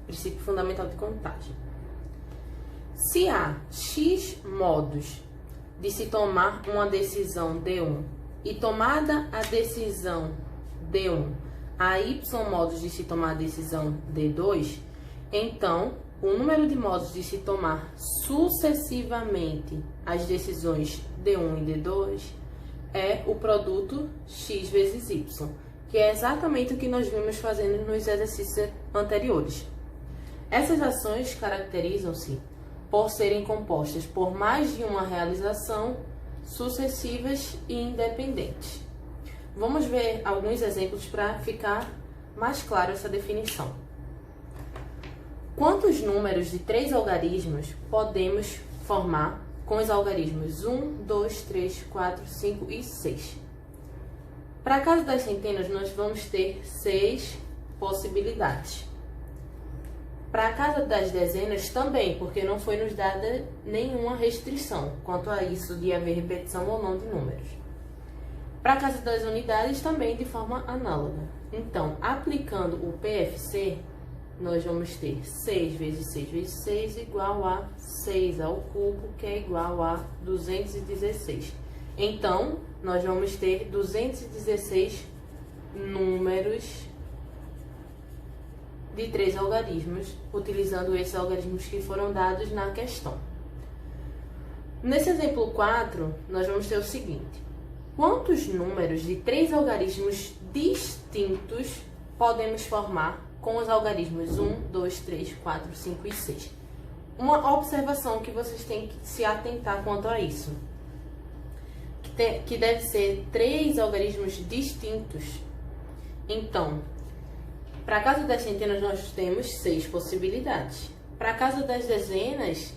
princípio fundamental de contagem. Se há X modos de se tomar uma decisão D1 e tomada a decisão D1, há Y modos de se tomar a decisão D2, então o número de modos de se tomar sucessivamente as decisões D1 e D2 é o produto X vezes Y, que é exatamente o que nós vimos fazendo nos exercícios anteriores. Essas ações caracterizam-se por serem compostas por mais de uma realização, sucessivas e independentes. Vamos ver alguns exemplos para ficar mais claro essa definição. Quantos números de 3 algarismos podemos formar com os algarismos 1, 2, 3, 4, 5 e 6? Para a casa das centenas, nós vamos ter 6 possibilidades. Para a casa das dezenas também, porque não foi nos dada nenhuma restrição quanto a isso de haver repetição ou não de números. Para a casa das unidades também de forma análoga. Então, aplicando o PFC, nós vamos ter 6 vezes 6 vezes 6 igual a 6 ao cubo, que é igual a 216. Então, nós vamos ter 216 números de 3 algarismos, utilizando esses algarismos que foram dados na questão. Nesse exemplo 4, nós vamos ter o seguinte: quantos números de 3 algarismos distintos podemos formar com os algarismos 1, 2, 3, 4, 5 e 6? Uma observação que vocês têm que se atentar quanto a isso, que deve ser 3 algarismos distintos. Então, para a casa das centenas, nós temos 6 possibilidades. Para a casa das dezenas,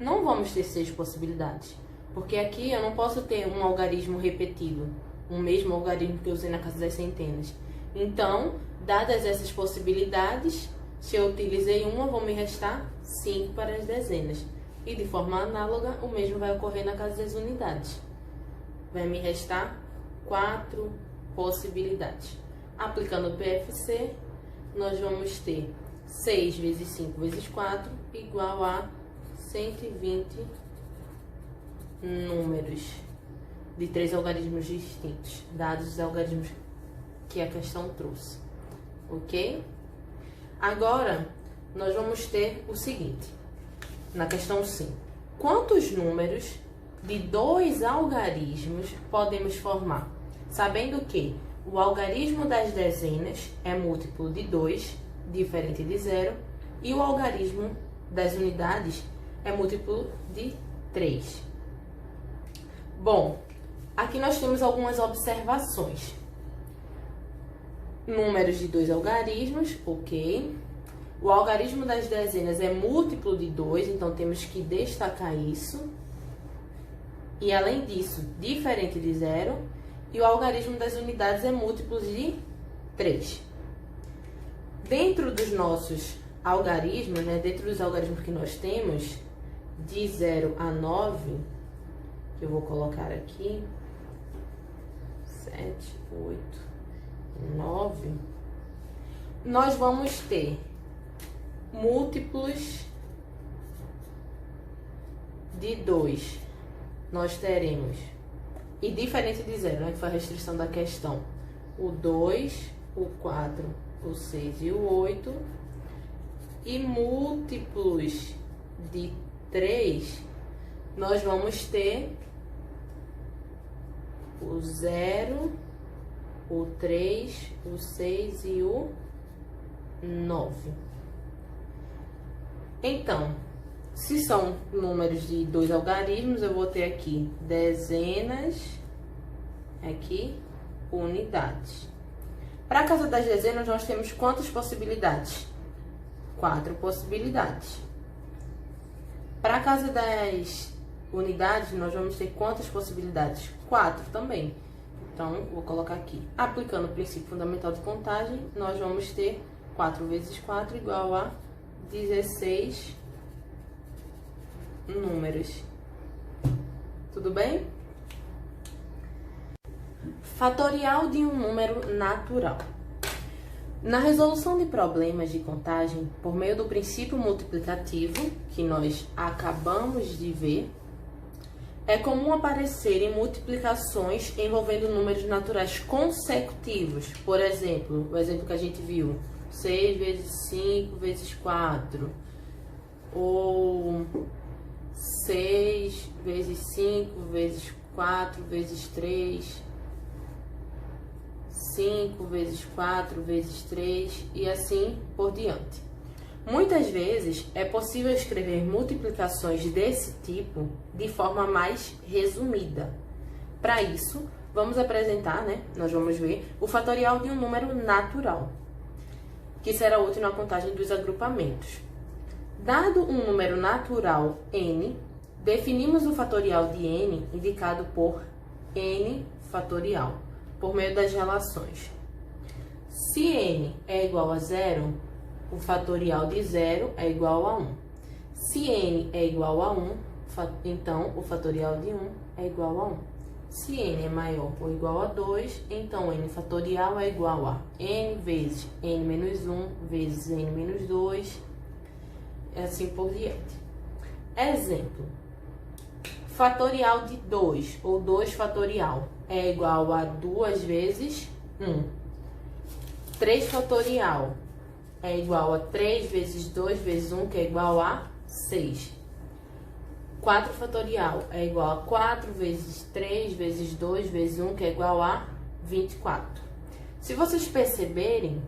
não vamos ter 6 possibilidades, porque aqui eu não posso ter um algarismo repetido, o mesmo algarismo que eu usei na casa das centenas. Então, dadas essas possibilidades, se eu utilizei uma, vão me restar 5 para as dezenas. E de forma análoga, o mesmo vai ocorrer na casa das unidades. Vai me restar 4 possibilidades. Aplicando o PFC, nós vamos ter 6 vezes 5 vezes 4 igual a 120 números de 3 algarismos distintos, dados os algarismos que a questão trouxe. Ok? Agora, nós vamos ter o seguinte, na questão 5. Quantos números de 2 algarismos podemos formar? Sabendo que o algarismo das dezenas é múltiplo de 2, diferente de 0, e o algarismo das unidades é múltiplo de 3. Bom, aqui nós temos algumas observações. Números de 2 algarismos, ok. O algarismo das dezenas é múltiplo de 2, então temos que destacar isso. E além disso, diferente de 0. E o algarismo das unidades é múltiplo de 3. Dentro dos nossos algarismos, dentro dos algarismos que nós temos, de 0 a 9, que eu vou colocar aqui, 7, 8, 9, nós vamos ter múltiplos de 2. Nós teremos, e diferente de 0, que foi a restrição da questão, o 2, o 4, o 6 e o 8. E múltiplos de 3, nós vamos ter o 0, o 3, o 6 e o 9. Então, se são números de 2 algarismos, eu vou ter aqui dezenas, aqui unidades. Para a casa das dezenas, nós temos quantas possibilidades? 4 possibilidades. Para a casa das unidades, nós vamos ter quantas possibilidades? 4 também. Então, vou colocar aqui. Aplicando o princípio fundamental de contagem, nós vamos ter 4 vezes 4 igual a 16 números. Tudo bem? Fatorial de um número natural. Na resolução de problemas de contagem, por meio do princípio multiplicativo, que nós acabamos de ver, é comum aparecerem multiplicações envolvendo números naturais consecutivos. Por exemplo, o exemplo que a gente viu, 6 vezes 5 vezes 4, ou 6 vezes 5 vezes 4 vezes 3, 5 vezes 4 vezes 3 e assim por diante. Muitas vezes é possível escrever multiplicações desse tipo de forma mais resumida. Para isso, vamos apresentar, nós vamos ver o fatorial de um número natural, que será útil na contagem dos agrupamentos. Dado um número natural n, definimos o fatorial de n indicado por n fatorial, por meio das relações. Se n é igual a 0, o fatorial de 0 é igual a 1. Se n é igual a 1, então o fatorial de 1 é igual a 1. Se n é maior ou igual a 2, então n fatorial é igual a n vezes n menos 1 vezes n menos 2, e assim por diante. Exemplo. Fatorial de 2, ou 2 fatorial, é igual a 2 vezes 1. 3 fatorial é igual a 3 vezes 2 vezes 1, que é igual a 6. 4 fatorial é igual a 4 vezes 3 vezes 2 vezes 1, que é igual a 24. Se vocês perceberem,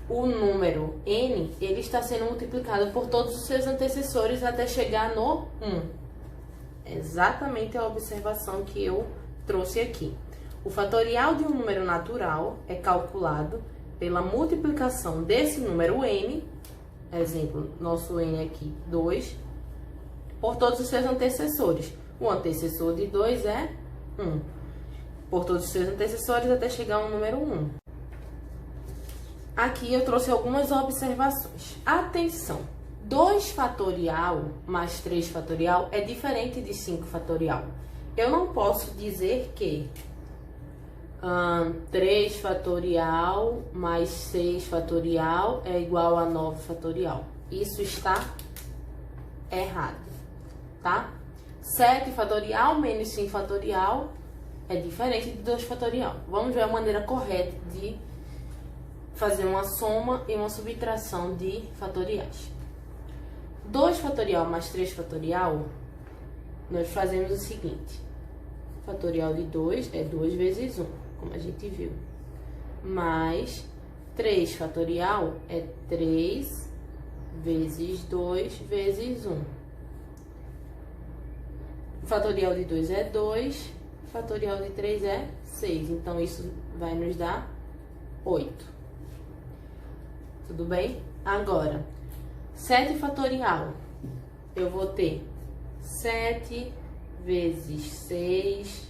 o número n, ele está sendo multiplicado por todos os seus antecessores até chegar no 1. Exatamente a observação que eu trouxe aqui. O fatorial de um número natural é calculado pela multiplicação desse número n, exemplo, nosso n aqui, 2, por todos os seus antecessores. O antecessor de 2 é 1. Por todos os seus antecessores até chegar ao número 1. Aqui eu trouxe algumas observações. Atenção! 2 fatorial mais 3 fatorial é diferente de 5 fatorial. Eu não posso dizer que 3 fatorial mais 6 fatorial é igual a 9 fatorial. Isso está errado, tá? 7 fatorial menos 5 fatorial é diferente de 2 fatorial. Vamos ver a maneira correta de fazer uma soma e uma subtração de fatoriais. 2 fatorial mais 3 fatorial, nós fazemos o seguinte. Fatorial de 2 é 2 vezes 1, como a gente viu. Mais 3 fatorial é 3 vezes 2 vezes 1. Fatorial de 2 é 2, fatorial de 3 é 6. Então, isso vai nos dar 8. Tudo bem? Agora, 7 fatorial, eu vou ter 7 vezes 6,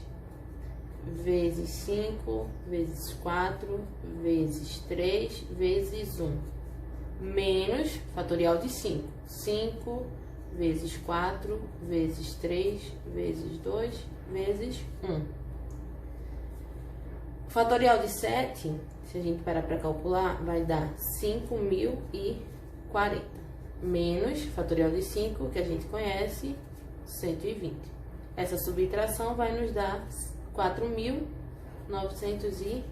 vezes 5, vezes 4, vezes 3, vezes 1. Menos fatorial de 5. 5 vezes 4, vezes 3, vezes 2, vezes 1. Fatorial de 7, se a gente parar para calcular, vai dar 5.040. Menos fatorial de 5, que a gente conhece, 120. Essa subtração vai nos dar 4.920.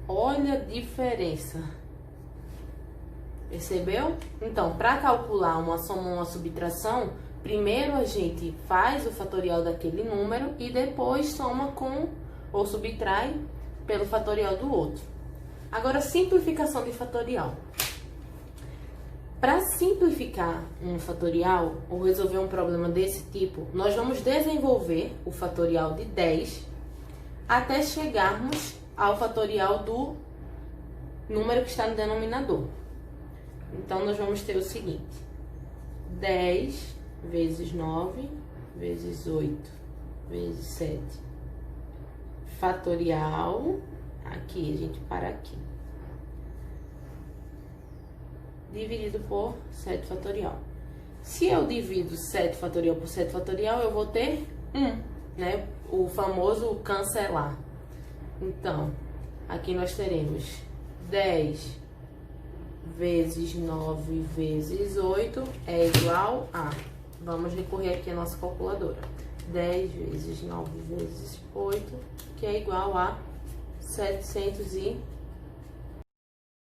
Olha a diferença. Percebeu? Então, para calcular uma soma ou uma subtração, primeiro a gente faz o fatorial daquele número e depois soma com ou subtrai pelo fatorial do outro. Agora, simplificação de fatorial. Para simplificar um fatorial ou resolver um problema desse tipo, nós vamos desenvolver o fatorial de 10 até chegarmos ao fatorial do número que está no denominador. Então, nós vamos ter o seguinte: 10 vezes 9 vezes 8 vezes 7 fatorial, aqui, a gente para aqui, dividido por 7 fatorial. Se eu divido 7 fatorial por 7 fatorial, eu vou ter 1, né? O famoso cancelar. Então, aqui nós teremos 10 vezes 9 vezes 8 é igual a... Vamos recorrer aqui à nossa calculadora. 10 vezes 9 vezes 8, que é igual a 720.